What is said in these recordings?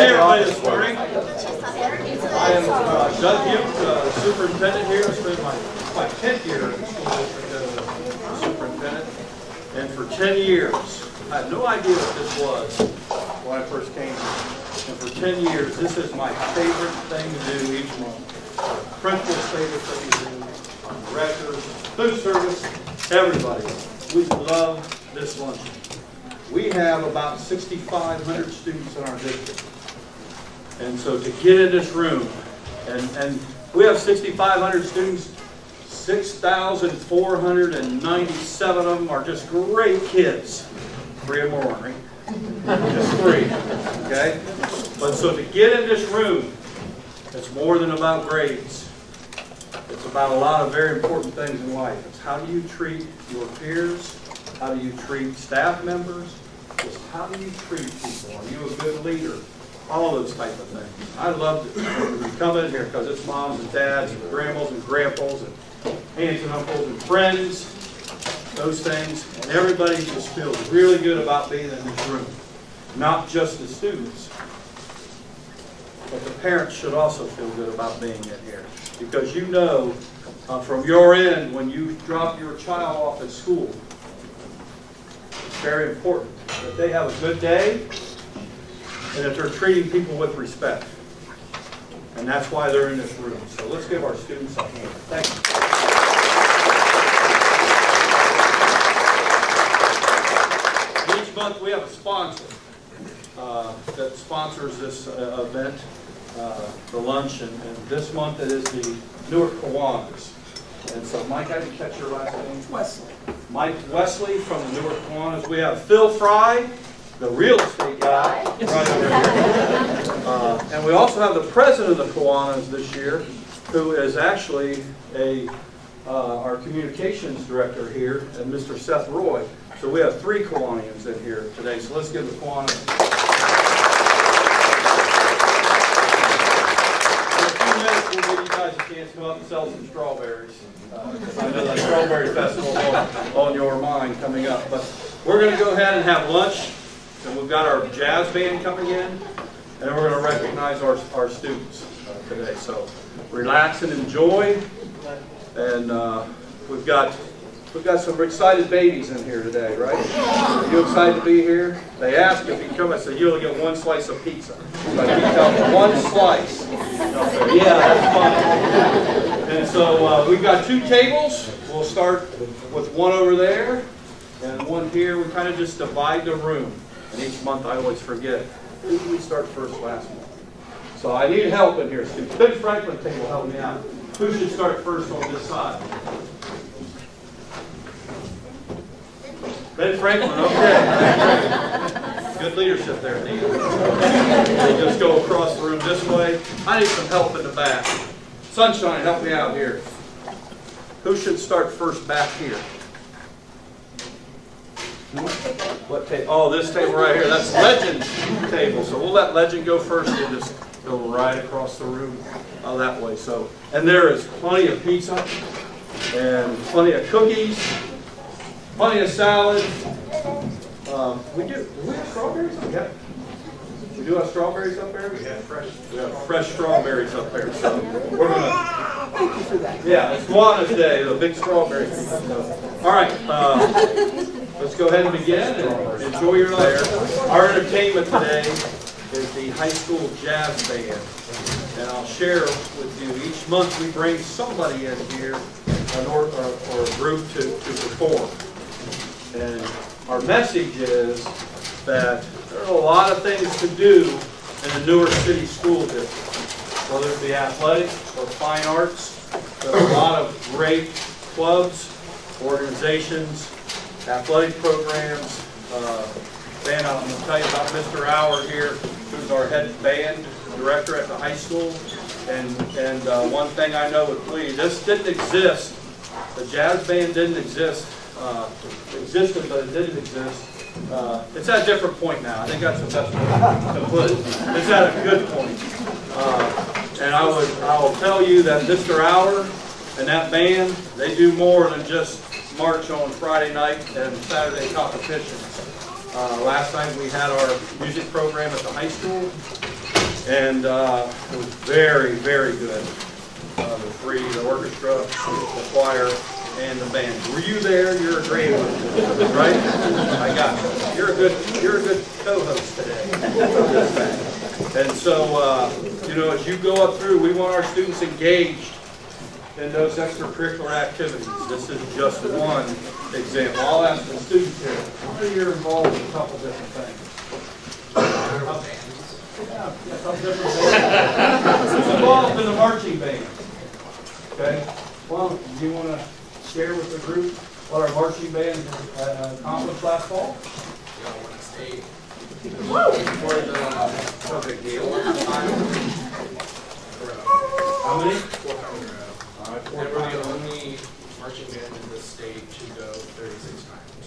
see everybody this morning. I am Doug Hughes, superintendent here. I spent my 10th year in the school district as a superintendent. And for 10 years, I had no idea what this was when I first came here. And for 10 years, this is my favorite thing to do each month. Principal's favorite thing to do. Directors, food service, everybody. We love this luncheon. We have about 6,500 students in our district. And so to get in this room, and we have 6,500 students, 6,497 of them are just great kids. 3 of them are ornery. Just 3, okay? But so to get in this room, it's more than about grades. It's about a lot of very important things in life. It's how do you treat your peers? How do you treat staff members? Just how do you treat people? Are you a good leader? All those type of things. I love it when we come in here because it's moms and dads and grandmas and grandpas and aunts and uncles and friends, those things. And everybody just feels really good about being in this room. Not just the students, but the parents should also feel good about being in here. Because you know from your end, when you drop your child off at school, it's very important that they have a good day and that they're treating people with respect. And that's why they're in this room. So let's give our students a hand. Thank you. Each month we have a sponsor that sponsors this event, the lunch, and this month it is the Newark Kiwanis. And so, Mike, I didn't catch your last name. Wesley. Mike Wesley from the Newark Kiwanis. We have Phil Fry, the real estate guy, right over here. And we also have the president of the Kiwanis this year, who is actually our communications director here, and Mr. Seth Roy. So we have 3 Kiwanians in here today. So let's give the Kiwanis. In a few minutes, we'll give you guys a chance to come up and sell some strawberries. I know that Strawberry Festival is on your mind coming up. But we're going to go ahead and have lunch. And we've got our jazz band coming in, and then we're going to recognize our students today. So relax and enjoy. And we've got some excited babies in here today, right? Are you excited to be here? They asked if you come. I said you only get 1 slice of pizza. But if you tell them 1 slice, they'll say, yeah, that's fine. And so we've got 2 tables. We'll start with 1 over there and 1 here. We kind of just divide the room. And each month I always forget, who did we start first last month? So I need help in here. Ben Franklin will help me out. Who should start first on this side? Ben Franklin, okay. Good leadership there, Neil. They just go across the room this way. I need some help in the back. Sunshine, help me out here. Who should start first back here? What table? Oh, this table right here. That's Legend's table. So we'll let Legend go first. We'll just go right across the room that way. So, and there is plenty of pizza and plenty of cookies, plenty of salad. Do we have strawberries? Yeah. We do have strawberries up there. We have fresh strawberries up there. So we're gonna. Thank you for that. Yeah, it's Kiwanis Day, the big strawberry. So, all right. Let's go ahead and begin and enjoy your lunch. Our entertainment today is the high school jazz band. And I'll share with you, each month we bring somebody in here or a group to perform. And our message is that there are a lot of things to do in the Newark City School District. Whether it be athletics or fine arts, there are a lot of great clubs, organizations, athletic programs. Band, I'm going to tell you about Mr. Auer here, who's our head band director at the high school. And one thing I know with Lee, this didn't exist. The jazz band didn't exist. It existed, but it didn't exist. It's at a different point now. I think that's the best way to put it. It's at a good point. And I will tell you that Mr. Auer and that band, they do more than just march on Friday night and Saturday competitions. Last night we had our music program at the high school, And it was very, very good. The orchestra, the choir, and the band. Were you there? You're a great one, right? I got you. You're a good co-host today. And so, you know, as you go up through, we want our students engaged in those extracurricular activities. This is just one example. I'll ask the students here. How many are involved in a couple different things? Who's involved in the marching band? Okay. Well, do you want to share with the group what our marching band accomplished last fall? We all won a state. No big deal. How many? 4 times in a row. All right, And we're the only marching band in the state to go 36 times.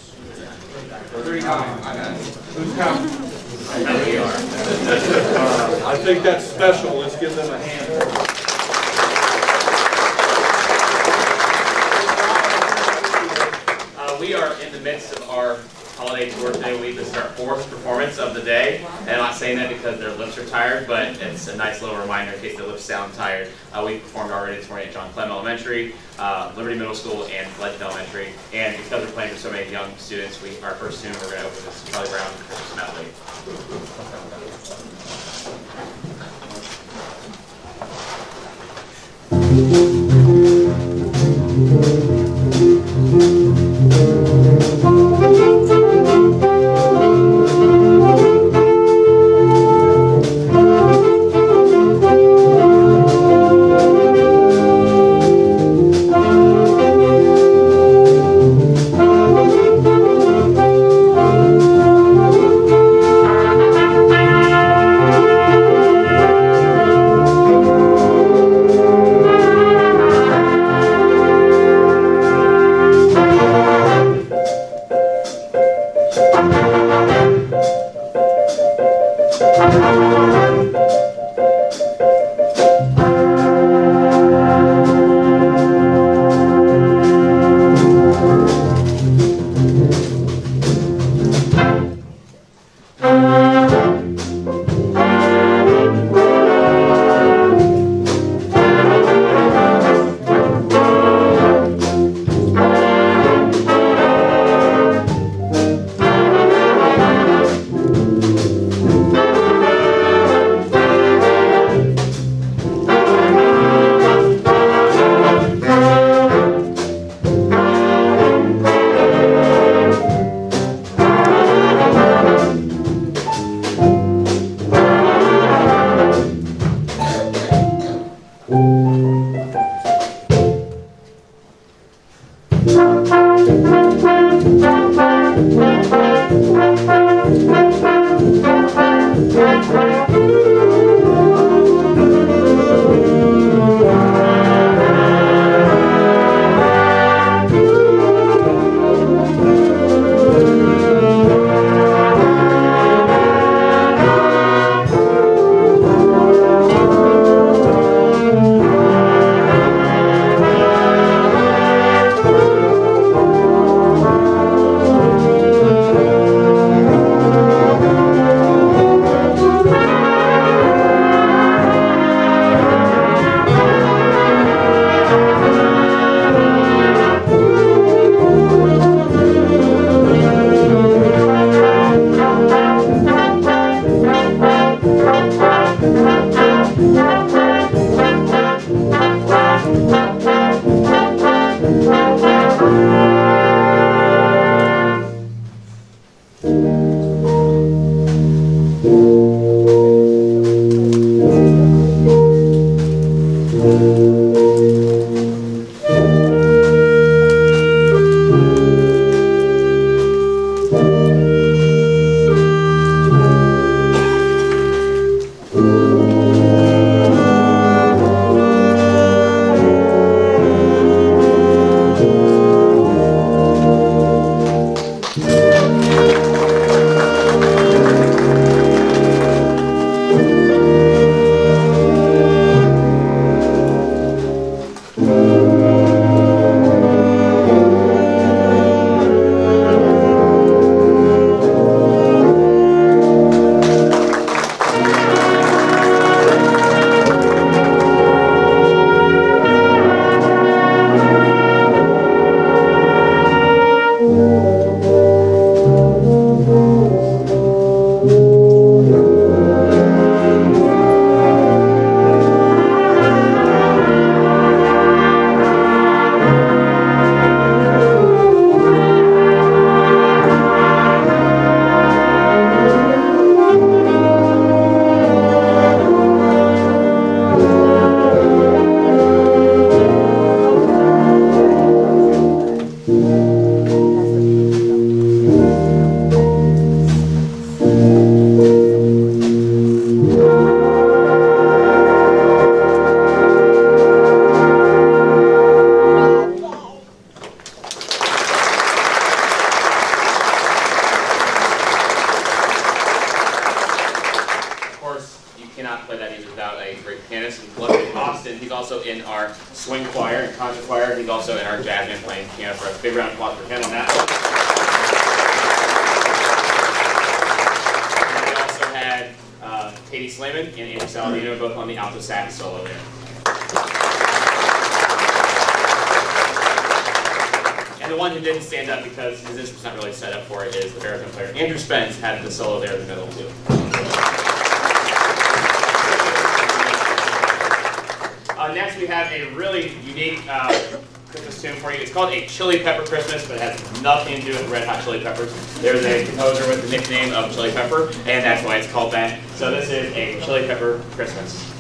3 times. Who's counting? We are. I think that's special. Let's give them a hand. We are in the midst of our holiday tour today. This is our 4th performance of the day. And I'm not saying that because their lips are tired, but it's a nice little reminder in case their lips sound tired. We performed already this morning at John Clem Elementary, Liberty Middle School, and Legend Elementary. And because we're playing for so many young students, our first tune we're going to open is Charlie Brown Christmas Medley. not play that even without a great pianist. And luckily, Austin, he's also in our swing choir and concert choir. He's also in our jazz band playing piano for us. Big round of applause for him on that. And we also had Katie Slayman and Andrew Saladino both on the alto sax solo there. And the one who didn't stand up because his instrument's not really set up for it is the baritone player. Andrew Spence had the solo there in the middle too. Next we have a really unique Christmas tune for you. It's called A Chili Pepper Christmas, but it has nothing to do with Red Hot Chili Peppers. There's a composer with the nickname of Chili Pepper, and that's why it's called that. So this is A Chili Pepper Christmas.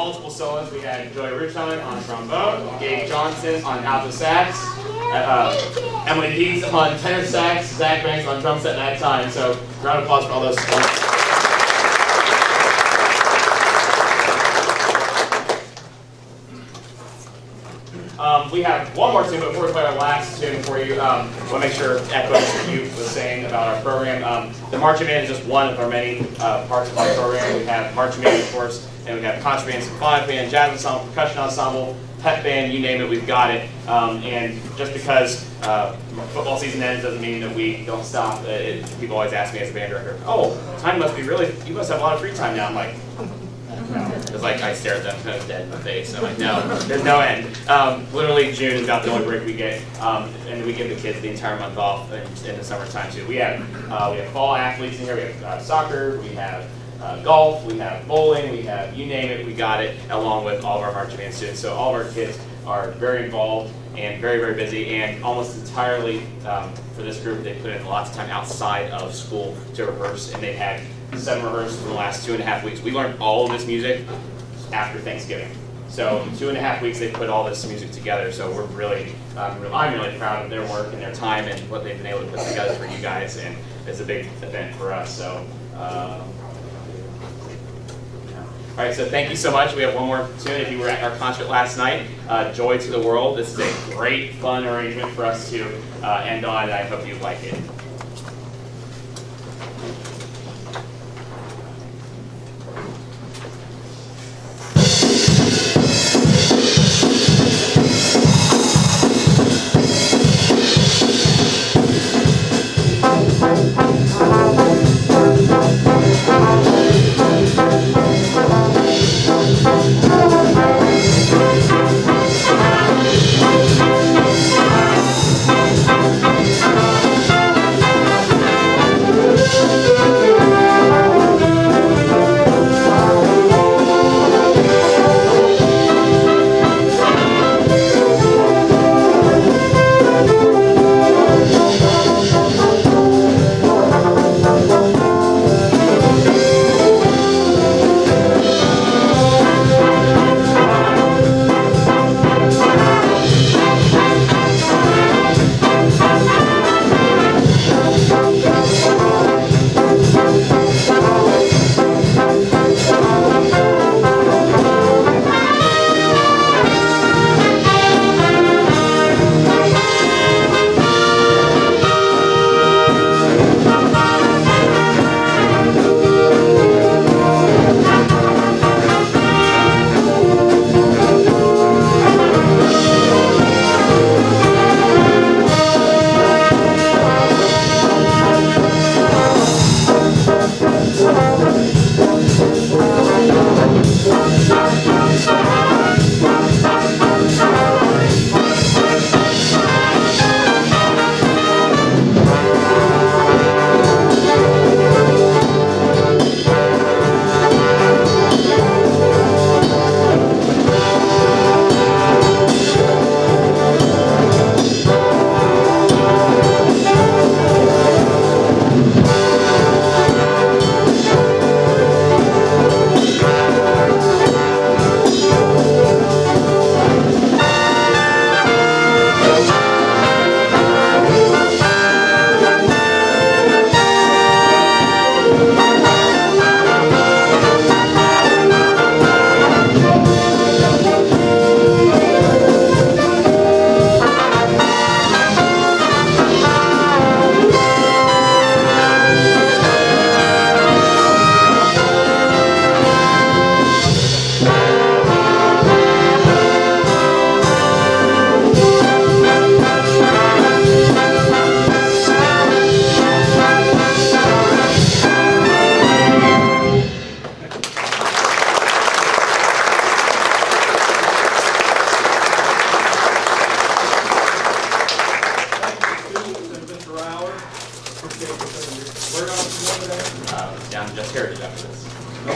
multiple solos. We had Joy Richon on trombone, Gabe Johnson on alto sax, Emily Dees on tenor sax, Zach Banks on drum set that time. So round of applause for all those. We have one more tune, but before we play our last tune for you, I want to make sure echoes what you was saying about our program. The marching band is just one of our many parts of our program. We have marching band, of course, and we have concert band, symphonic band, jazz ensemble, percussion ensemble, pep band, you name it, we've got it. And just because football season ends doesn't mean that we don't stop. People always ask me as a band director, "Oh, time must be really, you must have a lot of free time now." I'm like, it's like I stare at them kind of dead in the face. I'm like, no, there's no end. Literally June is about the only break we get, and we give the kids the entire month off in the summertime too. We have fall athletes in here. We have soccer. We have golf. We have bowling. We have you name it. We got it. Along with all of our marching band students. So all of our kids are very involved and very, very busy, and almost entirely for this group, they put in lots of time outside of school to rehearse, and they've had 7 rehearsals in the last 2.5 weeks. We learned all of this music after Thanksgiving. So in 2.5 weeks, they put all this music together. So we're really, I'm really proud of their work and their time and what they've been able to put together for you guys. And it's a big event for us. So, all right. So thank you so much. We have one more tune. If you were at our concert last night, "Joy to the World." This is a great, fun arrangement for us to end on. And I hope you like it.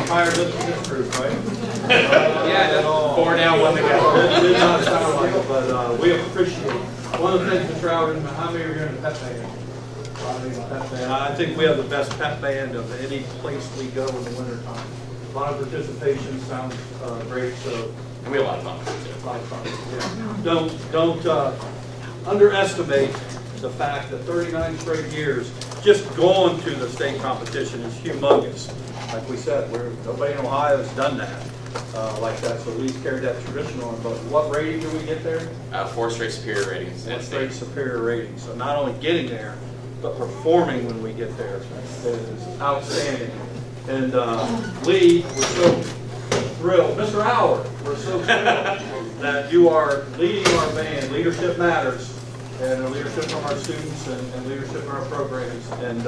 Higher than this group, right? Yeah, that's 4 down, 1 to go. It did not sound like it, but we appreciate it. One of the things, Mr. Alvin, how many are here in the pep band? I think we have the best pep band of any place we go in the wintertime. lot of participation, sounds great. So, And we have a lot of fun. a lot of fun. Yeah. Don't underestimate the fact that 39 straight years just going to the state competition is humongous. Like we said, nobody in Ohio has done that like that. So Lee's carried that tradition on. But what rating do we get there? 4 straight superior ratings. 4 straight superior ratings. So not only getting there, but performing when we get there is outstanding. And Lee, we're so thrilled. Mr. Howard, we're so thrilled that you are leading our band. Leadership matters. And leadership from our students and leadership in our programs. And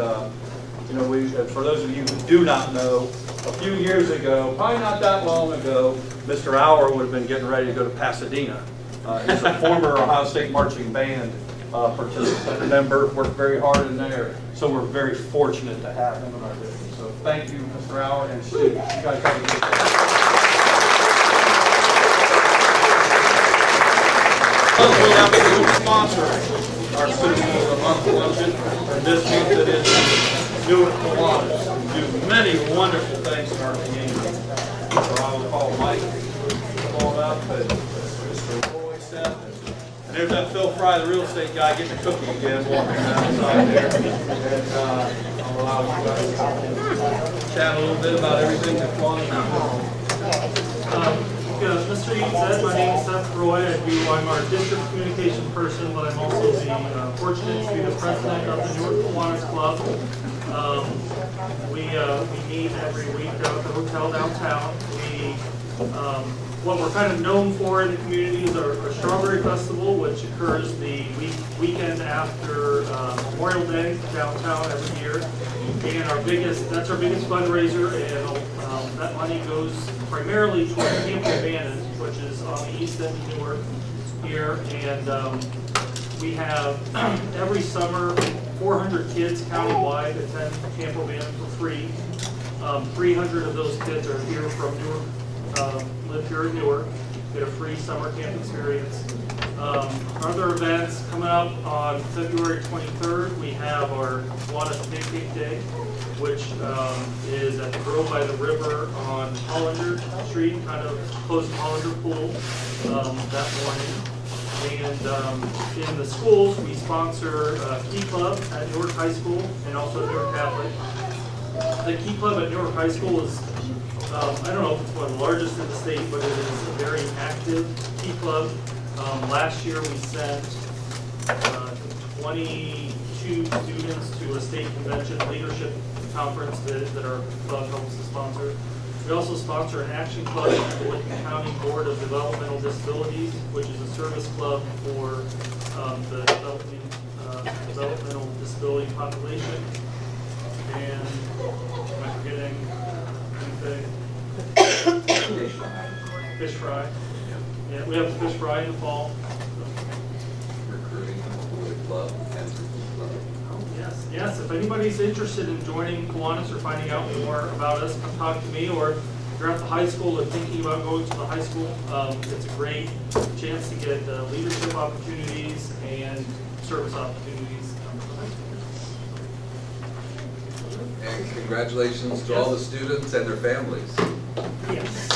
you know, for those of you who do not know, a few years ago, probably not that long ago, Mr. Auer would have been getting ready to go to Pasadena. He's a former Ohio State marching band participant member, worked very hard in there. So we're very fortunate to have him in our business. So thank you, Mr. Auer and students. You guys have a good day. We'll now be sponsoring our Citizens of the Month luncheon, and this means that it's Newark Kiwanis, who do many wonderful things in our community. So I will call Mike, come on up, and Mr. Roy Seth, and there's that Phil Fry, the real estate guy, getting a cookie again, walking outside there. And I'll allow you guys to chat a little bit about everything that's going on. Mr. Eaton said, my name is Seth Roy. I'm our district communication person, but I'm also the fortunate to be the president of the Newark Kiwanis Club. We meet every week down at the hotel downtown. What we're kind of known for in the community is our Strawberry Festival, which occurs the weekend after Memorial Day downtown every year. And that's our biggest fundraiser, and that money goes primarily toward Camp O'Bannon, which is on the east end of Newark here. And we have every summer 400 kids countywide attend Camp O'Bannon for free. 300 of those kids are here from Newark, live here in Newark, get a free summer camp experience. Other events coming up on February 23rd, we have our Kiwanis Pancake Day, which is at the Grove by the River on Hollander Street, kind of close to Hollander Pool that morning. And in the schools, we sponsor Key Club at Newark High School and also Newark Catholic. The Key Club at Newark High School is, I don't know if it's one of the largest in the state, but it is a very active Key Club. Last year we sent 22 students to a state convention leadership conference that our club helps to sponsor. We also sponsor an action club with the Lincoln County Board of Developmental Disabilities, which is a service club for the developmental disability population. And am I forgetting anything? Fish fry. Yeah, we have the fish fry in the fall. Recruiting for the club and for the club. Yes, yes. If anybody's interested in joining Kiwanis or finding out more about us, come talk to me. Or if you're at the high school and thinking about going to the high school, it's a great chance to get leadership opportunities and service opportunities for the high school. And congratulations to all the students and their families. Yes.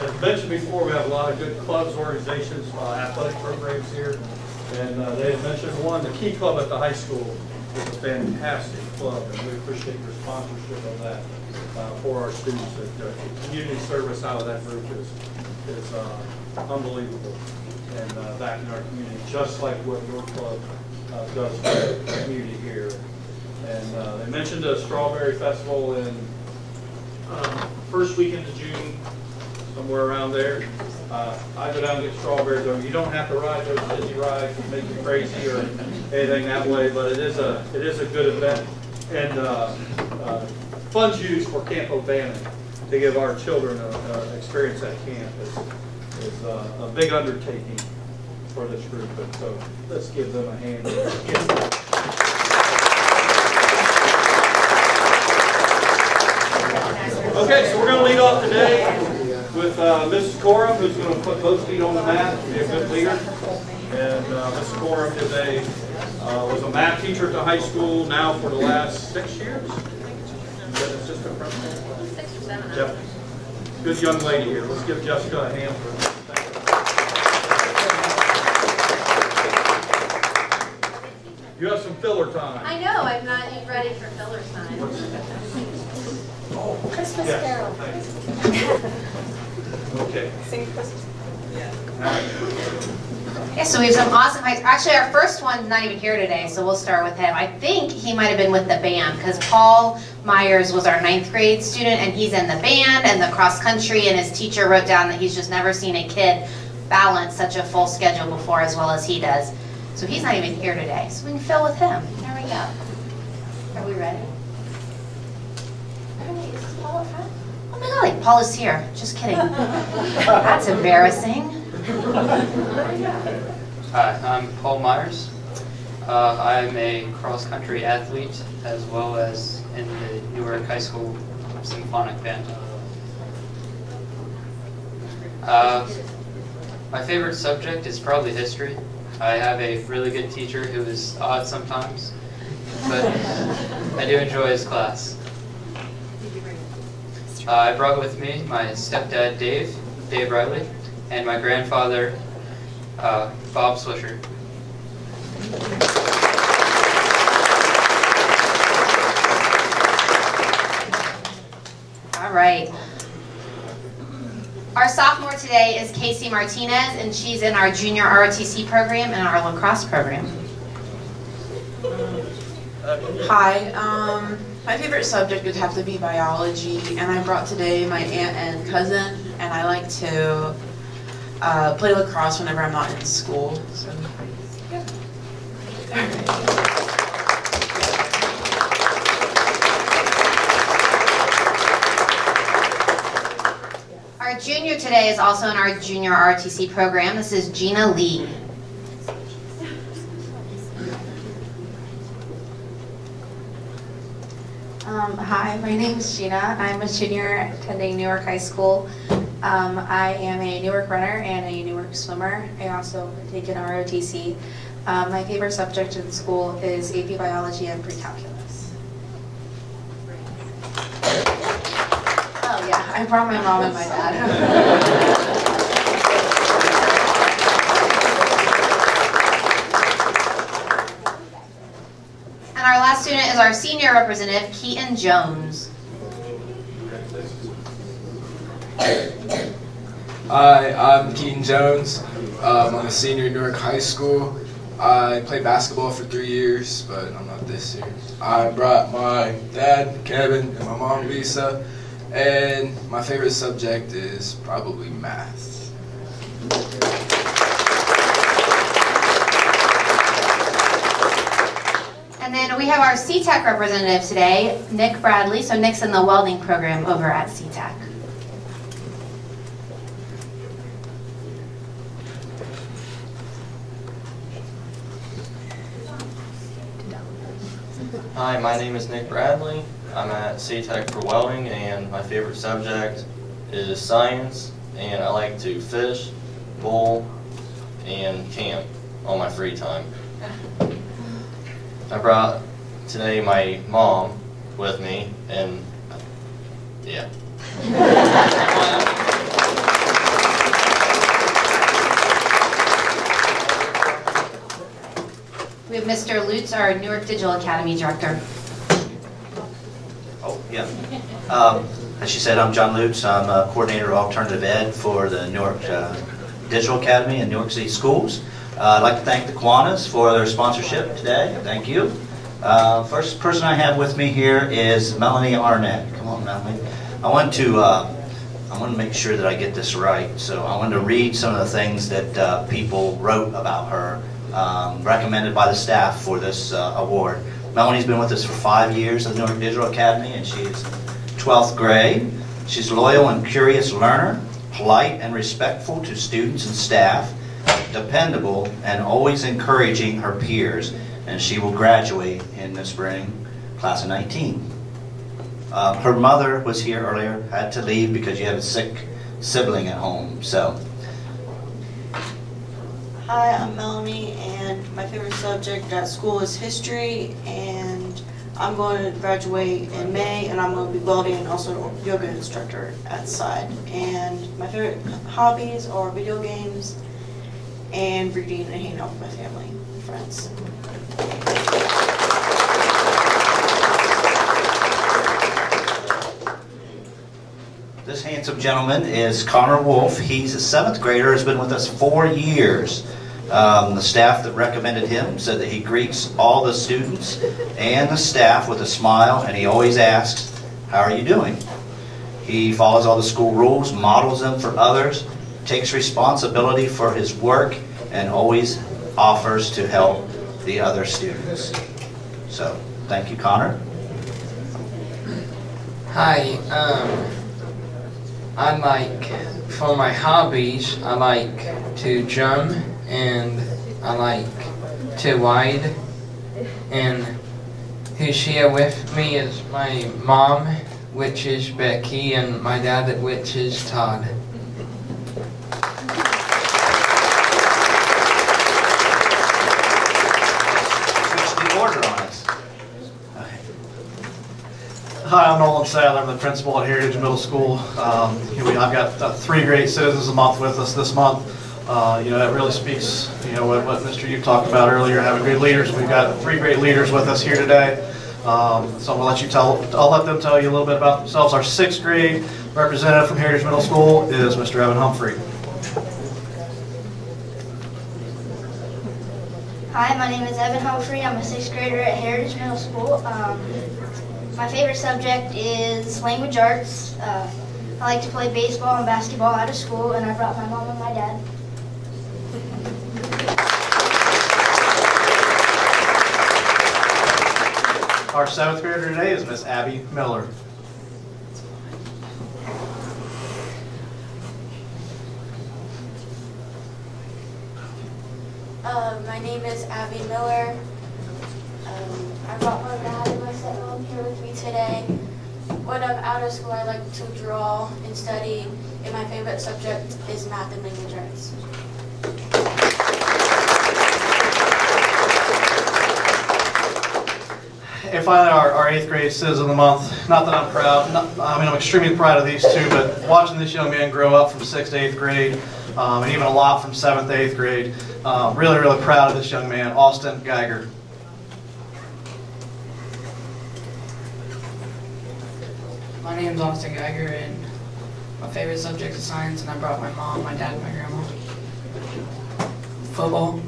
As mentioned before, we have a lot of good clubs, organizations, athletic programs here. And they had mentioned one, the Key Club at the high school is a fantastic club, and we appreciate your sponsorship of that for our students. The community service out of that group is unbelievable. And that in our community, just like what your club does for the community here. And they mentioned a Strawberry Festival in First weekend of June. somewhere around there. I go down and get strawberries. You don't have to ride those Disney rides that make you crazy or anything that way, but it is a good event. And funds used for Camp O'Bannon to give our children an experience at camp is a big undertaking for this group. And so let's give them a hand. Okay, so we're going to lead off today with Mrs. Coram, who's going to put both feet on the mat, be a good leader. And Mrs. Coram is was a math teacher at the high school now for the last 6 years. assistant principal? 6 or 7. Yep. Good young lady here. Let's give Jessica a hand for that. You have some filler time. I know, I'm not ready for filler time. Christmas Carol. Okay. Sing Christmas. Yeah, so we have some awesome high. Actually, our first one's not even here today, so we'll start with him. I think he might have been with the band because Paul Meyers was our 9th grade student, and he's in the band and the cross country. And his teacher wrote down that he's just never seen a kid balance such a full schedule before as well as he does. So he's not even here today, so we can fill with him. There we go. Are we ready? Is Paul up front? Oh my golly, Paul is here. Just kidding. That's embarrassing. Hi, I'm Paul Meyers. I'm a cross-country athlete as well as in the Newark High School Symphonic Band. My favorite subject is probably history. I have a really good teacher who is odd sometimes, but I do enjoy his class. I brought with me my stepdad, Dave Riley, and my grandfather, Bob Swisher. All right. Our sophomore today is Casey Martinez, and she's in our junior ROTC program and our lacrosse program. Hi, my favorite subject would have to be biology, and I brought today my aunt and cousin, and I like to play lacrosse whenever I'm not in school. So, yeah. Our junior today is also in our junior ROTC program. This is Gina Lee. Hi, my name is Gina. I'm a junior attending Newark High School. I am a Newark runner and a Newark swimmer. I also take an ROTC. My favorite subject in school is AP Biology and Pre-Calculus. Oh yeah, I brought my mom and my dad. Our last student is our senior representative, Keaton Jones. Hi, I'm Keaton Jones. I'm a senior at Newark High School. I played basketball for 3 years, but I'm not this year. I brought my dad, Kevin, and my mom, Lisa, and my favorite subject is probably math. And then we have our CTEC representative today, Nick Bradley. So Nick's in the welding program over at CTEC. Hi, my name is Nick Bradley. I'm at CTEC for welding, and my favorite subject is science, and I like to fish, bowl, and camp on my free time. I brought today my mom with me, and yeah. We have Mr. Lutz, our Newark Digital Academy director. Oh, yeah. As she said, I'm John Lutz. I'm a coordinator of alternative ed for the Newark Digital Academy and Newark City Schools. I'd like to thank the Kiwanis for their sponsorship today. Thank you. First person I have with me here is Melanie Arnett. Come on, Melanie. I want to make sure that I get this right. So I want to read some of the things that people wrote about her, recommended by the staff for this award. Melanie's been with us for 5 years at the Newark Digital Academy, and she is 12th grade. She's loyal and curious learner, polite and respectful to students and staff, dependable, and always encouraging her peers, and she will graduate in the spring, class of 19. Her mother was here earlier, had to leave because you have a sick sibling at home. So, hi, I'm Melanie, and my favorite subject at school is history, and I'm going to graduate in May, and I'm going to be welding and also yoga instructor at the side. And my favorite hobbies are video games and reading and hanging out with my family and friends. This handsome gentleman is Connor Wolf. He's a 7th grader, has been with us 4 years. The staff that recommended him said that he greets all the students and the staff with a smile, and he always asks, "How are you doing?" He follows all the school rules, models them for others, takes responsibility for his work, and always offers to help the other students. So, thank you, Connor. Hi, I like, for my hobbies, I like to drum, and I like to ride, and who's here with me is my mom, which is Becky, and my dad, which is Todd. Switch the order on us. Hi, I'm Nolan Sadler. I'm the principal at Heritage Middle School. I've got 3 great citizens a month with us this month. That really speaks, what Mr. you talked about earlier, having great leaders. We've got 3 great leaders with us here today. So I'm I'll let them tell you a little bit about themselves. Our 6th grade representative from Heritage Middle School is Mr. Evan Humphrey. Hi, my name is Evan Humphrey. I'm a 6th grader at Heritage Middle School. My favorite subject is language arts. I like to play baseball and basketball out of school, and I brought my mom and my dad. Our 7th grader today is Miss Abby Miller. My name is Abby Miller. I brought my dad and my stepmom here with me today. When I'm out of school, I like to draw and study, and my favorite subject is math and language arts. And finally, our 8th grade Citizen of the Month. Not that I'm proud, I'm extremely proud of these 2, but watching this young man grow up from 6th to 8th grade, and even a lot from 7th to 8th grade, really, really proud of this young man, Austin Geiger. My name is Austin Geiger, and my favorite subject is science, and I brought my mom, my dad, and my grandma. Football.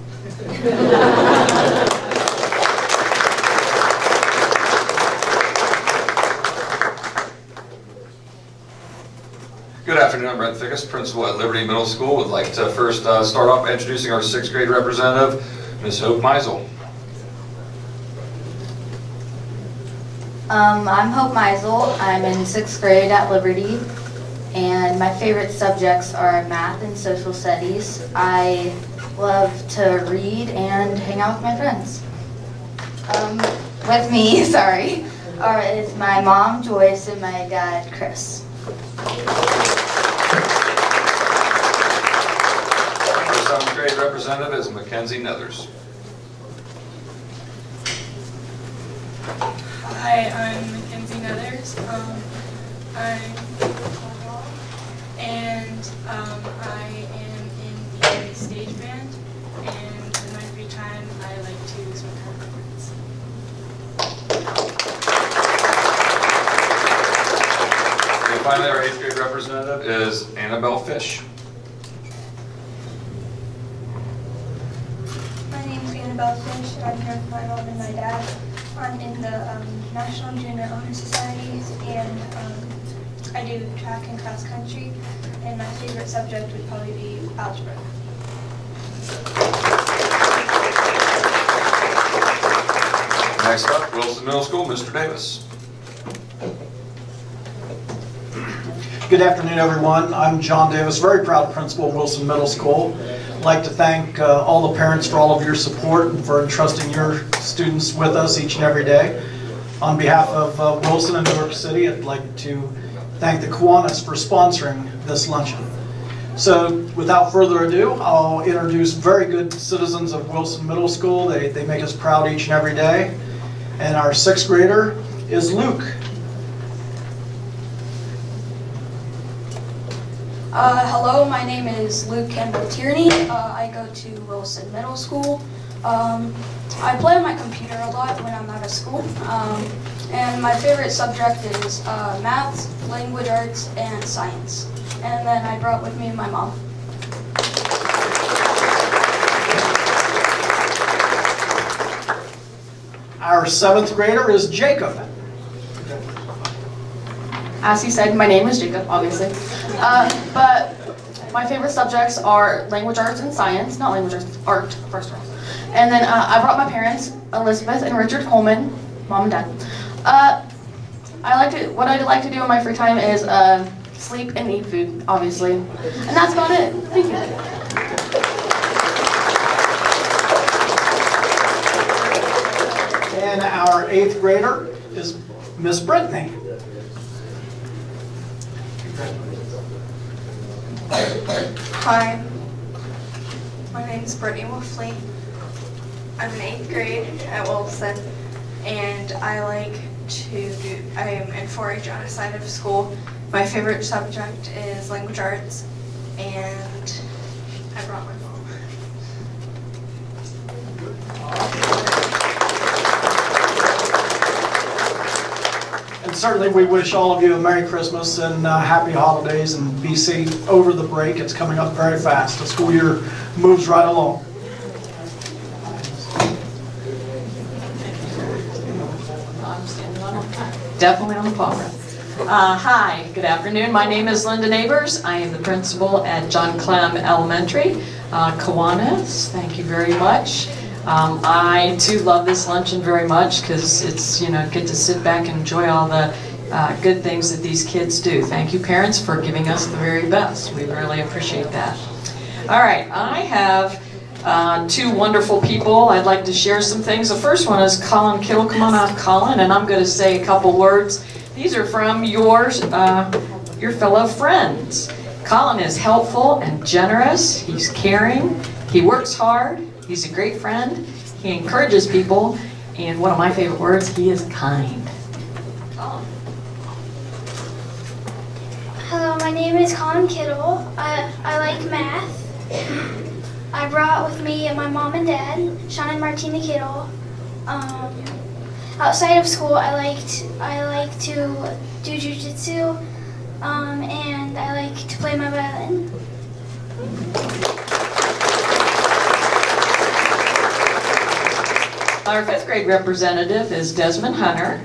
Good afternoon, I'm Brent Fickus, principal at Liberty Middle School. Would like to first start off by introducing our 6th grade representative, Ms. Hope Meisel. I'm Hope Meisel. I'm in 6th grade at Liberty, and my favorite subjects are math and social studies. I love to read and hang out with my friends. With me, sorry, is my mom, Joyce, and my dad, Chris. Our 7th grade representative is McKenzie Nethers. Hi, I'm McKenzie Nethers. I am in the stage band, and in my free time, I like to swim tournaments. And finally, our 8th grade representative is Anabelle Fish. My name is Anabelle Fish. I'm here with my mom and my dad. I'm in the National Junior Honor Society, and I do track and cross country, and my favorite subject would probably be algebra. Next up, Wilson Middle School, Mr. Davis. Good afternoon, everyone. I'm John Davis, very proud principal of Wilson Middle School. I'd like to thank all the parents for all of your support and for entrusting your students with us each and every day. On behalf of Wilson and New York City, I'd like to thank the Kiwanis for sponsoring this luncheon. So without further ado, I'll introduce very good citizens of Wilson Middle School. They make us proud each and every day. And our 6th grader is Luke. Hello, my name is Luke Campbell Tierney. I go to Wilson Middle School. I play on my computer a lot when I'm out of school. And my favorite subject is math, language arts, and science. And then I brought with me my mom. Our 7th grader is Jacob. As he said, my name is Jacob, obviously. But my favorite subjects are language arts and science, not language arts, art, first of all. And then I brought my parents, Elizabeth and Richard Coleman, mom and dad. What I like to do in my free time is sleep and eat food, obviously. And that's about it. Thank you. And our 8th grader is Miss Brittany. Hi, my name is Brittany Olson. I'm in 8th grade at Wilson, and I am in 4-H on the side of school. My favorite subject is language arts, and I brought my mom. And certainly we wish all of you a Merry Christmas and Happy Holidays, and be safe over the break. It's coming up very fast. The school year moves right along. Definitely on the ball. Hi, good afternoon. My name is Linda Neighbors. I am the principal at John Clem Elementary. Kiwanis, thank you very much. I too love this luncheon very much because it's good to sit back and enjoy all the good things that these kids do. Thank you, parents, for giving us the very best. We really appreciate that. All right, I have 2 wonderful people. I'd like to share some things. The first one is Colin Kittle. Come on out, Colin, and I'm going to say a couple words. These are from your fellow friends. Colin is helpful and generous. He's caring. He works hard. He's a great friend. He encourages people. And one of my favorite words, he is kind. Hello, my name is Colin Kittle. I like math. I brought with me my mom and dad, Sean and Martina Kittle. Outside of school, I like to do jujitsu, and I like to play my violin. Our 5th grade representative is Desmond Hunter,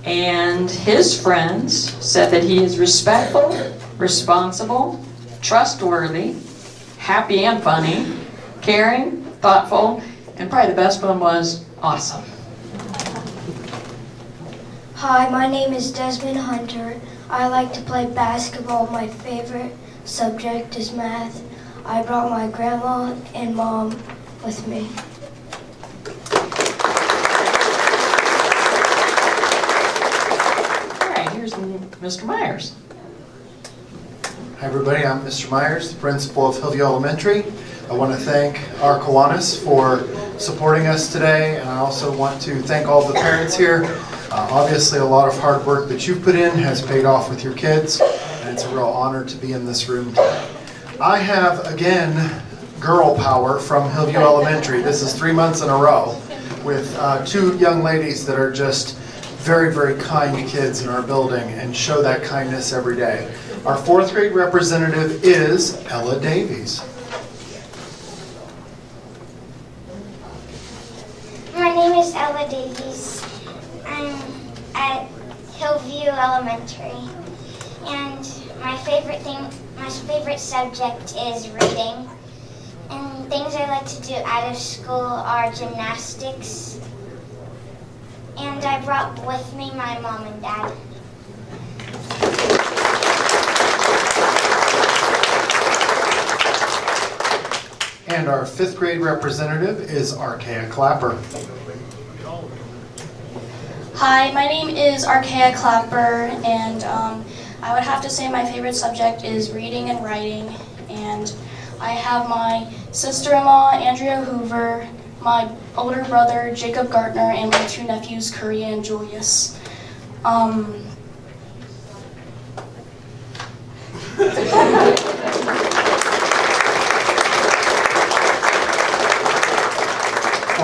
and his friends said that he is respectful, responsible, trustworthy, happy and funny, caring, thoughtful, and probably the best one was awesome. Hi, my name is Desmond Hunter. I like to play basketball. My favorite subject is math. I brought my grandma and mom with me. All right, here's Mr. Meyers. Hi everybody, I'm Mr. Meyers, the principal of Hillview Elementary. I want to thank our Kiwanis for supporting us today, and I also want to thank all the parents here. Obviously a lot of hard work that you've put in has paid off with your kids, and it's a real honor to be in this room today. I have, again, girl power from Hillview Elementary. This is 3 months in a row with 2 young ladies that are just very, very kind kids in our building and show that kindness every day. Our 4th grade representative is Ella Davies. My name is Ella Davies. I'm at Hillview Elementary, and my favorite subject is reading. And things I like to do out of school are gymnastics. And I brought with me my mom and dad. And our 5th grade representative is Arkea Clapper. Hi, my name is Arkea Clapper, and I would have to say my favorite subject is reading and writing. And I have my sister-in-law, Andrea Hoover, my older brother, Jacob Gardner, and my 2 nephews, Curry and Julius. All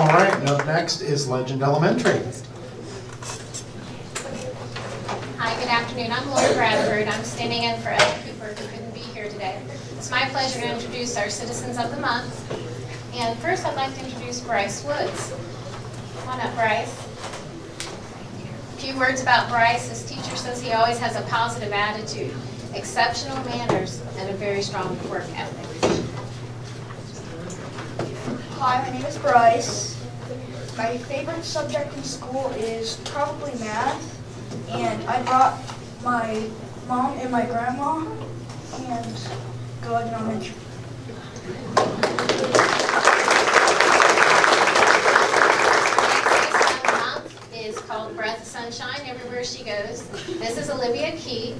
right, and up next is Legend Elementary. Hi, good afternoon. I'm Laura Bradford. I'm standing in for Ed Cooper, who couldn't be here today. It's my pleasure to introduce our Citizens of the Month. And first, I'd like to introduce Bryce Woods. Come on up, Bryce. A few words about Bryce. His teacher says he always has a positive attitude, exceptional manners, and a very strong work ethic. Hi, my name is Bryce. My favorite subject in school is probably math, and I brought my mom and my grandma, and go ahead and I'll mention. Is called Breath of Sunshine Everywhere She Goes. This is Olivia Key.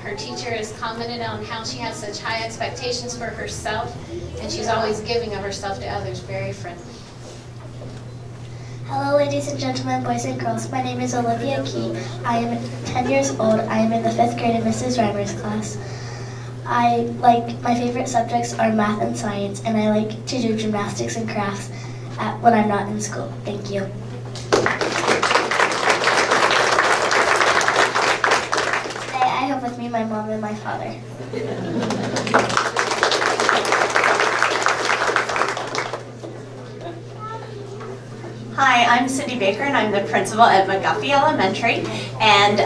Her teacher has commented on how she has such high expectations for herself, and she's always giving of herself to others, very friendly. Hello ladies and gentlemen, boys and girls. My name is Olivia Key. I am 10 years old. I am in the 5th grade of Mrs. Reimer's class. My favorite subjects are math and science, and I like to do gymnastics and crafts when I'm not in school. Thank you. I have with me my mom and my father. Hi, I'm Cindy Baker and I'm the principal at McAfee Elementary. And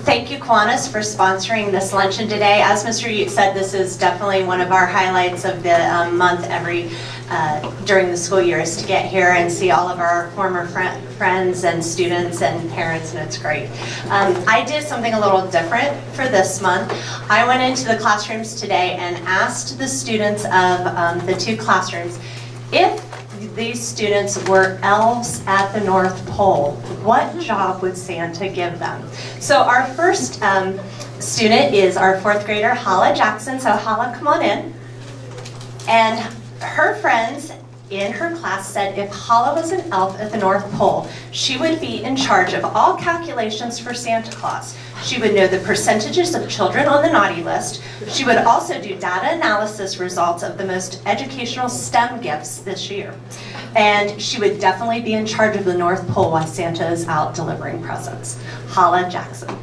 thank you, Kiwanis, for sponsoring this luncheon today. As Mr. Ute said, this is definitely one of our highlights of the month during the school year, is to get here and see all of our former friends and students and parents, and it's great. I did something a little different for this month. I went into the classrooms today and asked the students of the 2 classrooms if these students were elves at the North Pole, what job would Santa give them? So our first student is our 4th grader, Hollett Jackson. So Hollett, come on in. And her friends in her class said if Hollett was an elf at the North Pole, she would be in charge of all calculations for Santa Claus. She would know the percentages of children on the naughty list. She would also do data analysis results of the most educational STEM gifts this year. And she would definitely be in charge of the North Pole while Santa is out delivering presents. Hollett Jackson.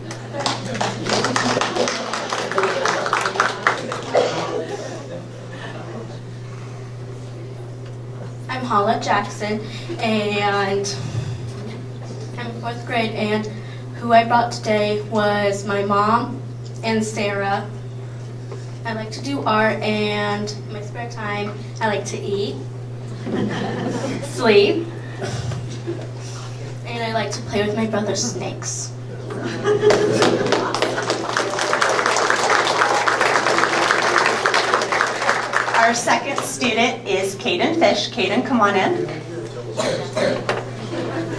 I'm Hollett Jackson, and I'm 4th grade, and who I brought today was my mom and Sarah. I like to do art, and in my spare time, I like to eat, sleep, and I like to play with my brother's snakes. Our second student is Kaden Fish. Kaden, come on in.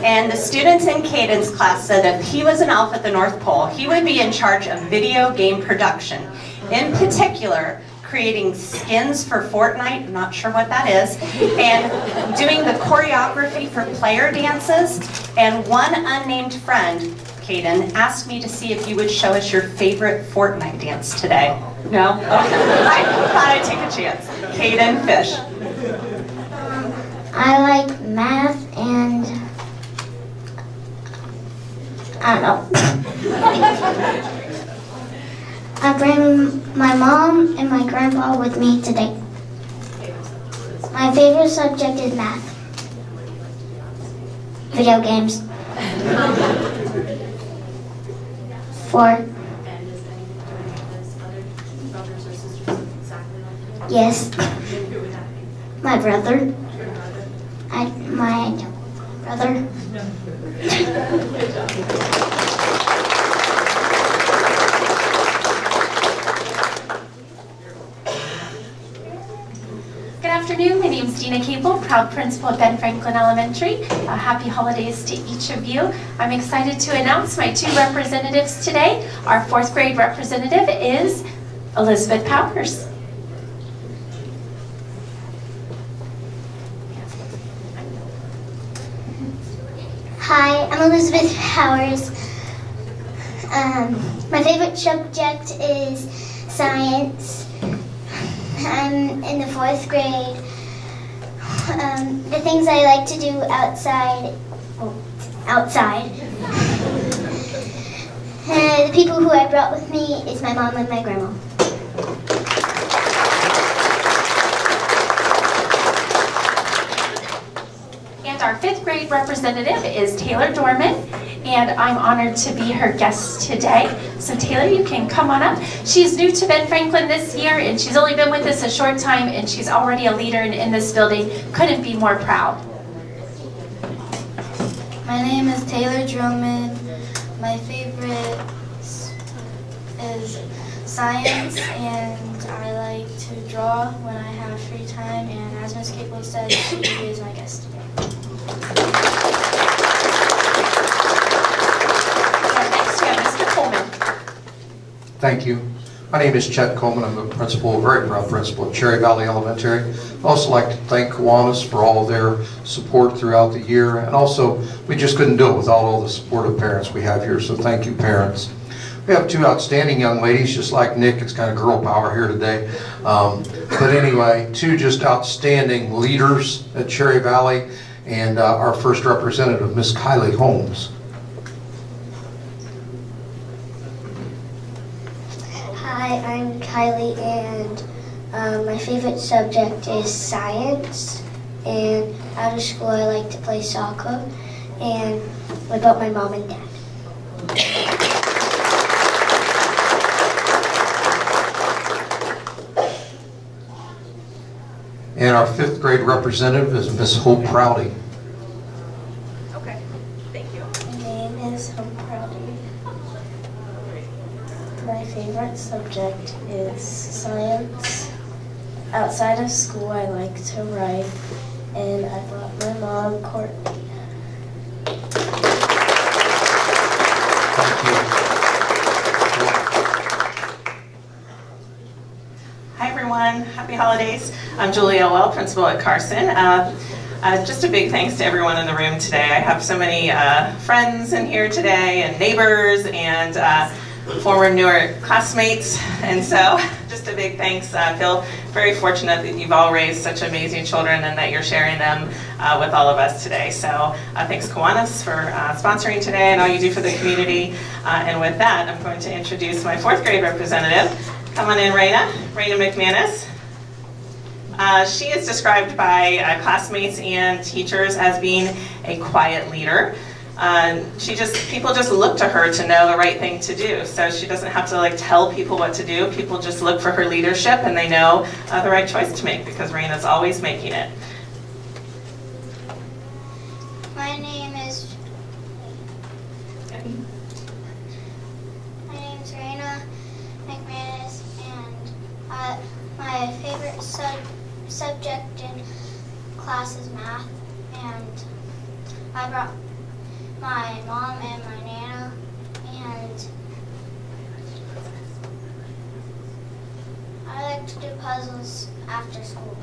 And the students in Kaden's class said if he was an elf at the North Pole, he would be in charge of video game production. In particular, creating skins for Fortnite, I'm not sure what that is, and doing the choreography for player dances. And one unnamed friend, Kaden, asked me to see if you would show us your favorite Fortnite dance today. No? Okay. I thought I'd take a chance. Kaden Fish. I like math and I don't know. I bring my mom and my grandpa with me today. My favorite subject is math. Video games. 4. Yes. My brother. My brother. Good afternoon, my name is Gina Cable, proud principal at Ben Franklin Elementary. Happy holidays to each of you. I'm excited to announce my 2 representatives today. Our 4th grade representative is Elizabeth Powers. Hi, I'm Elizabeth Powers. My favorite subject is science. I'm in the 4th grade. The things I like to do outside. The people who I brought with me is my mom and my grandma. And our 5th grade representative is Taylor Dorman, and I'm honored to be her guest today. So Taylor, you can come on up. She's new to Ben Franklin this year, and she's only been with us a short time, and she's already a leader in this building. Couldn't be more proud. My name is Taylor Drummond. My favorite is science, and I like to draw when I have free time, and as Ms. Capel said, she is my guest today. Next we have Mr. Coleman. Thank you. My name is Chet Coleman. I'm the principal, very proud principal at Cherry Valley Elementary. I'd also like to thank Kiwanis for all of their support throughout the year. And also, we just couldn't do it without all the supportive parents we have here, so thank you, parents. We have 2 outstanding young ladies, just like Nick. It's kind of girl power here today. But anyway, 2 just outstanding leaders at Cherry Valley, and our first representative, Miss Kylie Holmes. Hi, I'm Kylie, and my favorite subject is science. And out of school, I like to play soccer. And what about my mom and dad? And our 5th grade representative is Miss Hope Prouty. Okay, thank you. My name is Hope Prouty. My favorite subject is science. Outside of school, I like to write, and I brought my mom, Courtney. Thank you. Hi everyone, happy holidays. I'm Julia Well, principal at Carson. Just a big thanks to everyone in the room today. I have so many friends in here today, and neighbors, and former Newark classmates, and so just a big thanks. I feel very fortunate that you've all raised such amazing children and that you're sharing them with all of us today. So thanks Kiwanis for sponsoring today and all you do for the community. And with that, I'm going to introduce my 4th grade representative. Come on in, Raina McManus. She is described by classmates and teachers as being a quiet leader. People just look to her to know the right thing to do. So she doesn't have to tell people what to do. People just look for her leadership, and they know the right choice to make because Raina's always making it. My name is Raina McManus, and my favorite subject in class is math, and I brought my mom and my nana, and I like to do puzzles after school.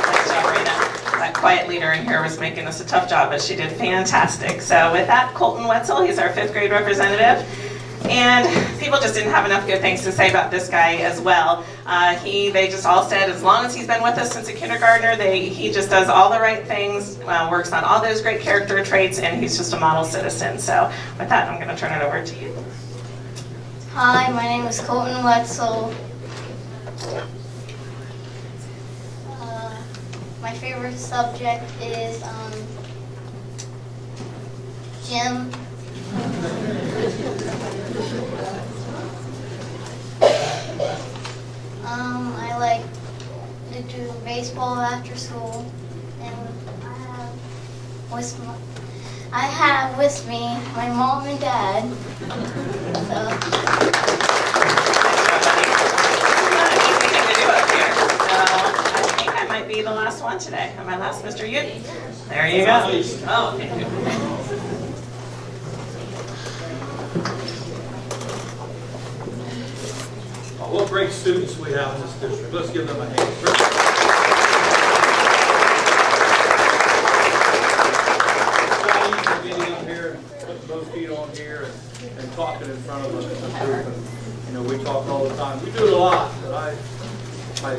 Nice job, Raina. That quiet leader in here was making us a tough job, but she did fantastic. So with that, Colton Wetzel, he's our 5th grade representative. And people just didn't have enough good things to say about this guy as well. They just all said as long as he's been with us since a kindergartner, he just does all the right things, works on all those great character traits, and he's just a model citizen. So with that, I'm going to turn it over to you. Hi, my name is Colton Wetzel. My favorite subject is gym. I like to do baseball after school, and I have with me my mom and dad. I think I might be the last one today. Am I last, Mr. Ute? There you go. Oh, thank you. What great students we have in this district. Let's give them a hand. on here and talking in front of us as a group. And, you know, we talk all the time. We do it a lot, but I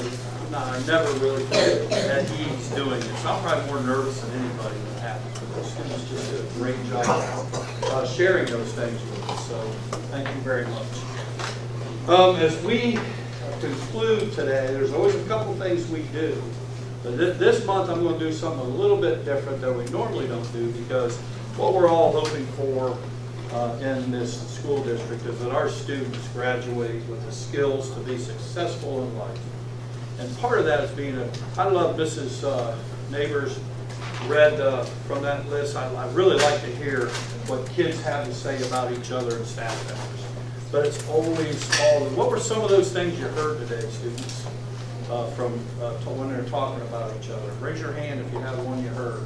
never really feel at ease doing it. So I'm probably more nervous than anybody when it happens. But the students just do a great job sharing those things with us. So thank you very much. As we conclude today, there's always a couple things we do. But this month I'm going to do something a little bit different that we normally don't do, because what we're all hoping for in this school district is that our students graduate with the skills to be successful in life. And part of that is being I love Mrs. Neighbors read from that list. I really like to hear what kids have to say about each other and staff members. But it's always what were some of those things you heard today, students, from when they're talking about each other? Raise your hand if you have one you heard.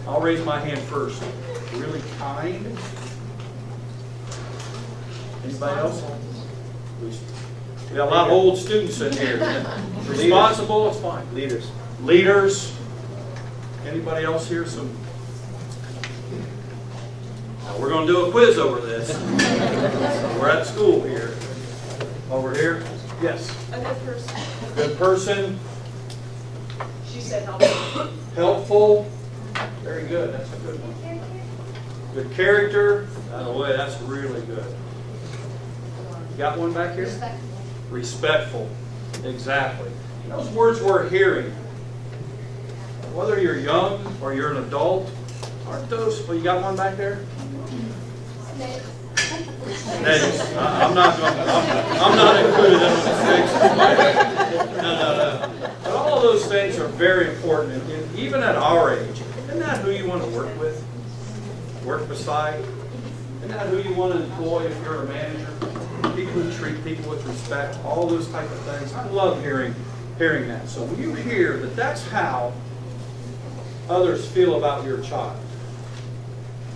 I'll raise my hand first. Really kind. Anybody else? We got a lot of old students in here. Responsible, it's fine. Leaders. Leaders. Anybody else here? Now we're going to do a quiz over this. We're at school here. Over here? Yes. A good person. Good person. She said helpful. Helpful. Very good. That's a good one. Good character. By the way, that's really good. You got one back here? Respectful. Respectful. Exactly. Those words we're hearing, whether you're young or you're an adult, aren't those? Well, you got one back there? Names. I'm not included in the six. No. But all of those things are very important, and even at our age. Isn't that who you want to work with? Work beside? Isn't that who you want to employ if you're a manager? People who treat people with respect, all those type of things. I love hearing that. So when you hear that that's how others feel about your child,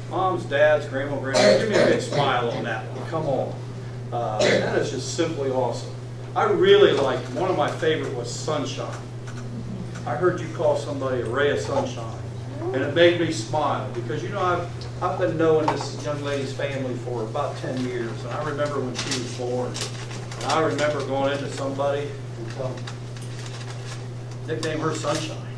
moms, dads, grandma, grandma, give me a big smile on that one. Come on. That is just simply awesome. I really liked, one of my favorite was sunshine. I heard you call somebody a ray of sunshine. And it made me smile because, you know, I've been knowing this young lady's family for about 10 years. And I remember when she was born. And I remember going into somebody and telling them, nickname her Sunshine.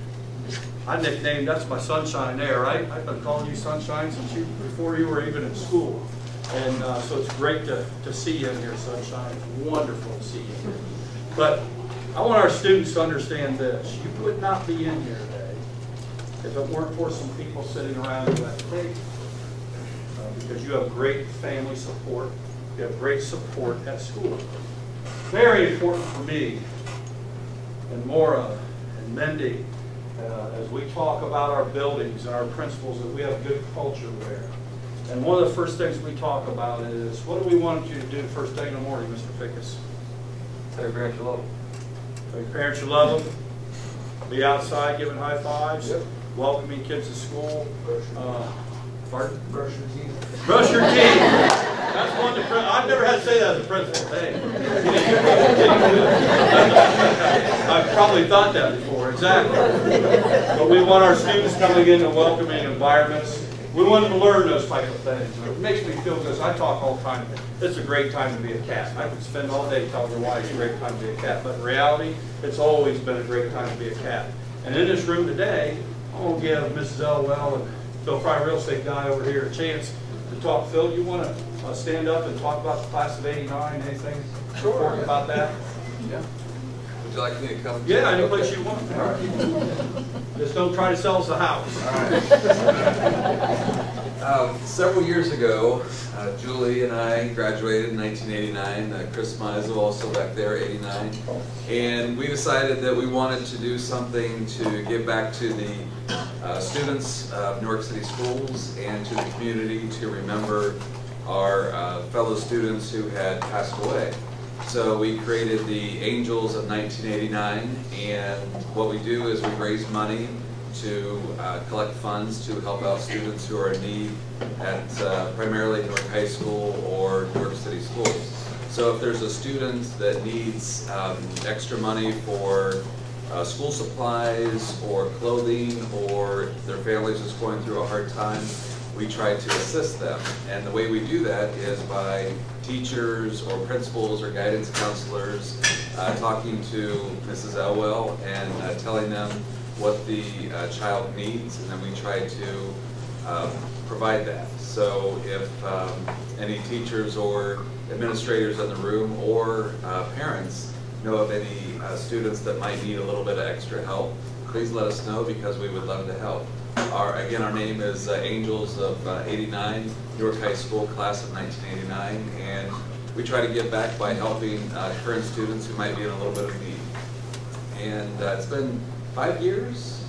I nicknamed, that's my Sunshine there, right? I've been calling you Sunshine since before you were even in school. And so it's great to see you in here, Sunshine. It's wonderful to see you here. But I want our students to understand this. You would not be in here today if it weren't for some people sitting around you at the table. Because you have great family support. You have great support at school. Very important for me and Maura and Mindy as we talk about our buildings and our principals, that we have good culture there. And one of the first things we talk about is, what do we want you to do first thing in the morning, Mr. Fickus? Tell your parents you love them. Tell your parents you love them. Be outside giving high fives. Yep. Welcoming kids to school. Pardon? Brush your teeth. Brush your teeth. That's one. I've never had to say that as a principal. Hey, I've probably thought that before. Exactly. But we want our students coming into welcoming environments. We want them to learn those type of things. And it makes me feel good. I talk all the time. It's a great time to be a cat. I could spend all day telling you why it's a great time to be a cat. But in reality, it's always been a great time to be a cat. And in this room today, I'm going to give Mrs. Elwell and Phil Fry, real estate guy over here, a chance to talk. Phil, you want to stand up and talk about the class of '89? Anything important about that? Yeah. Would you like me to come? Yeah, any place you want. All right. Just don't try to sell us the house. All right. Several years ago, Julie and I graduated in 1989. Chris Meisel also back there, '89. And we decided that we wanted to do something to give back to the students of New York City schools and to the community to remember our fellow students who had passed away. So we created the Angels of 1989, and what we do is we raise money to collect funds to help out students who are in need at primarily Newark High School or New York City schools. So if there's a student that needs extra money for school supplies or clothing, or their family is just going through a hard time, we try to assist them. And the way we do that is by teachers or principals or guidance counselors talking to Mrs. Elwell and telling them what the child needs, and then we try to provide that. So if any teachers or administrators in the room or parents know of any students that might need a little bit of extra help, please let us know, because we would love to help. Again, our name is Angels of 89, York High School, class of 1989, and we try to give back by helping current students who might be in a little bit of need. And it's been 5 years?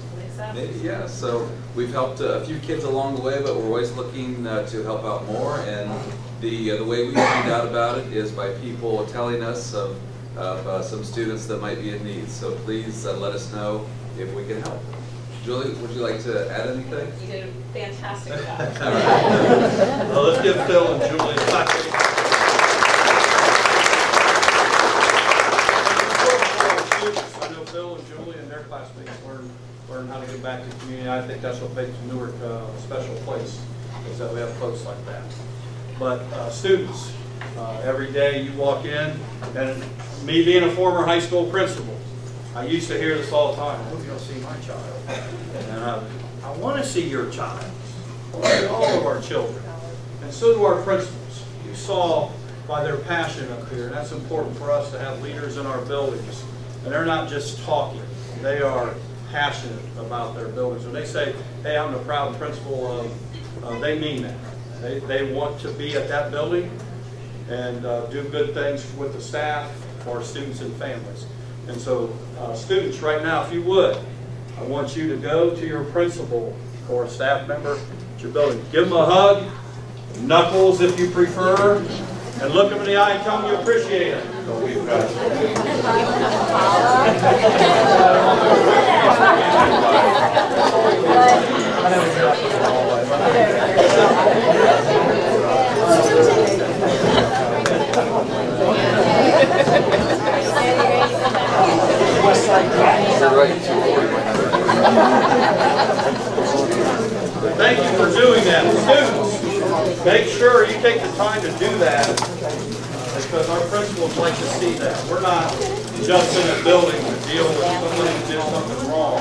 Maybe, yeah. So we've helped a few kids along the way, but we're always looking to help out more. And the way we find out about it is by people telling us of some students that might be in need. So please let us know if we can help. Julie, would you like to add anything? You did a fantastic job. All right. Well, let's give Phil and Julie a clap. I know Phil and Julie and their classmates learn how to give back to the community. I think that's what makes Newark a special place, is that we have folks like that. But students, every day you walk in, and me being a former high school principal, I used to hear this all the time. I hope you don't see my child. And I want to see your child. I want to see all of our children. And so do our principals. You saw by their passion up here, and that's important for us to have leaders in our buildings. And they're not just talking. They are passionate about their buildings. When they say, hey, I'm the proud principal of, they mean that. They want to be at that building and do good things with the staff, for our students and families. And so, students, right now, if you would, I want you to go to your principal or a staff member at your building. Give them a hug, knuckles if you prefer, and look them in the eye and tell them you appreciate it. So we've got Thank you for doing that. Students, make sure you take the time to do that, because our principals like to see that. We're not just in a building to deal with somebody who did something wrong.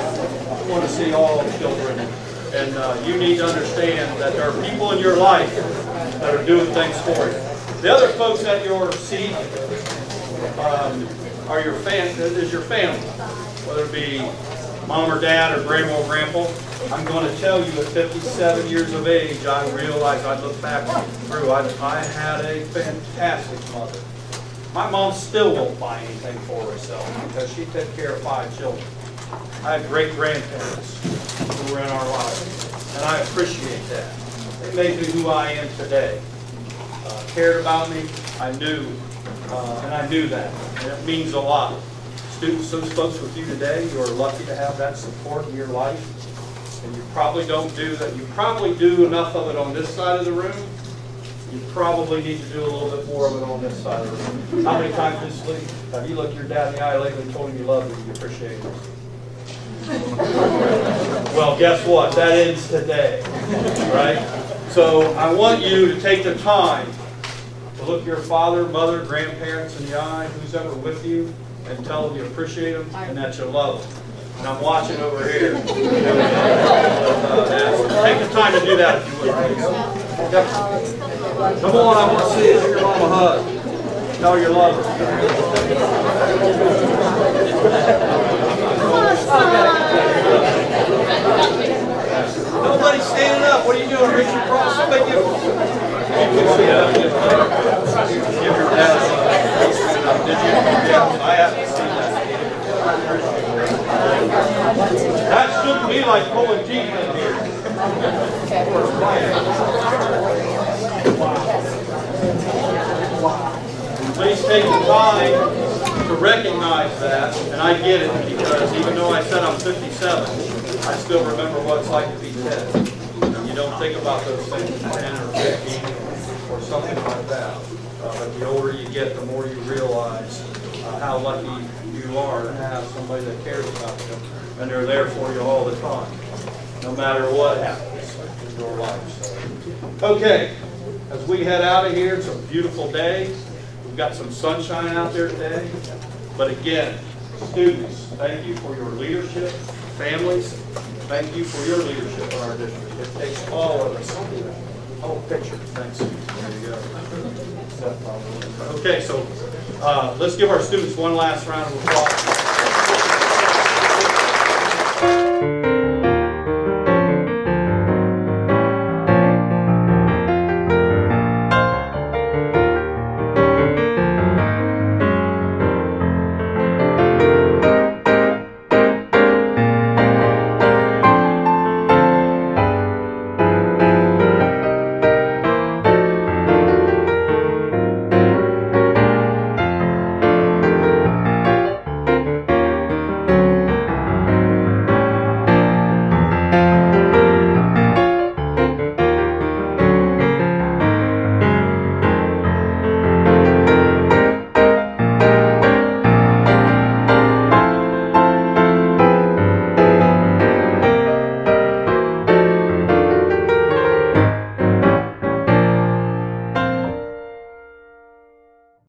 We want to see all the children. And you need to understand that there are people in your life that are doing things for you. The other folks at your seat are your family, whether it be mom or dad or grandma or grandpa. I'm going to tell you, at 57 years of age, I realized, I look back through, I had a fantastic mother. My mom still won't buy anything for herself because she took care of 5 children. I had great grandparents who were in our lives, and I appreciate that. They made me who I am today. Cared about me, I knew, and I knew that, and it means a lot. Students, those folks with you today, you are lucky to have that support in your life. And you probably don't do that. You probably do enough of it on this side of the room. You probably need to do a little bit more of it on this side of the room. How many times this week have you looked your dad in the eye lately and told him you love him and you appreciate him? Well, guess what? That ends today, right? So I want you to take the time to look your father, mother, grandparents in the eye, who's ever with you, and tell them you appreciate them and that you love them. And I'm watching over here. Take the time to do that if you would. Come on, I want to see it. Give your mom a hug. Tell her you love her. Nobody's standing up. What are you doing? Reaching across. Somebody give your dad a hug. Did you? Yeah, I haven't seen that. That shouldn't be like pulling teeth in here. Please take the time to recognize that, and I get it, because even though I said I'm 57, I still remember what it's like to be 10. You don't think about those things at 10 or 15 or something like that. But the older you get, the more you realize how lucky you are to have somebody that cares about you, and they're there for you all the time, no matter what happens in your life. So Okay, as we head out of here, it's a beautiful day. We've got some sunshine out there today. But again, students, thank you for your leadership. Families, thank you for your leadership in our district. It takes all of us. Oh, picture, thanks. There you go. Okay, so let's give our students one last round of applause.